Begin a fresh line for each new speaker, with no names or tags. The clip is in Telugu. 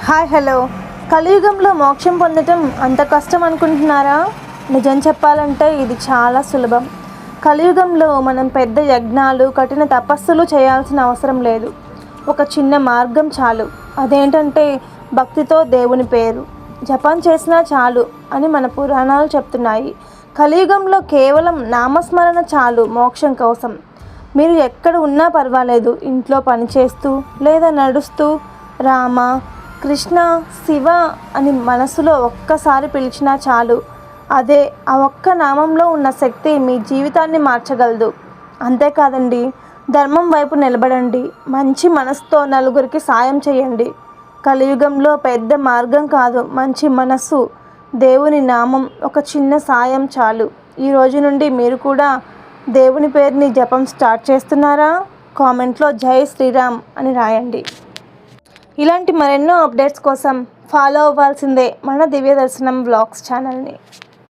Hi hello. కలియుగంలో మోక్షం పొందటం అంత కష్టం అనుకుంటున్నారా? నిజం చెప్పాలంటే ఇది చాలా సులభం. కలియుగంలో మనం పెద్ద యజ్ఞాలు, కఠిన తపస్సులు చేయాల్సిన అవసరం లేదు. ఒక చిన్న మార్గం చాలు. అదేంటంటే భక్తితో దేవుని పేరు జపం చేసినా చాలు అని మన పురాణాలు చెప్తున్నాయి. కలియుగంలో కేవలం నామస్మరణ చాలు మోక్షం కోసం. మీరు ఎక్కడ ఉన్నా పర్వాలేదు, ఇంట్లో పనిచేస్తూ లేదా నడుస్తూ రామ, కృష్ణ, శివ అని మనసులో ఒక్కసారి పిలిచినా చాలు. అదే ఆ ఒక్క నామంలో ఉన్న శక్తి మీ జీవితాన్ని మార్చగలదు. అంతేకాదండి, ధర్మం వైపు నిలబడండి. మంచి మనసుతో నలుగురికి సాయం చేయండి. కలియుగంలో పెద్ద మార్గం కాదు, మంచి మనస్సు, దేవుని నామం, ఒక చిన్న సాయం చాలు. ఈ రోజు నుండి మీరు కూడా దేవుని పేరుని జపం స్టార్ట్ చేస్తున్నారా? కామెంట్లో జై శ్రీరామ్ అని రాయండి. ఇలాంటి మరెన్నో అప్డేట్స్ కోసం ఫాలో అవ్వాల్సిందే మన దివ్య దర్శనం వ్లాగ్స్ ఛానల్ని.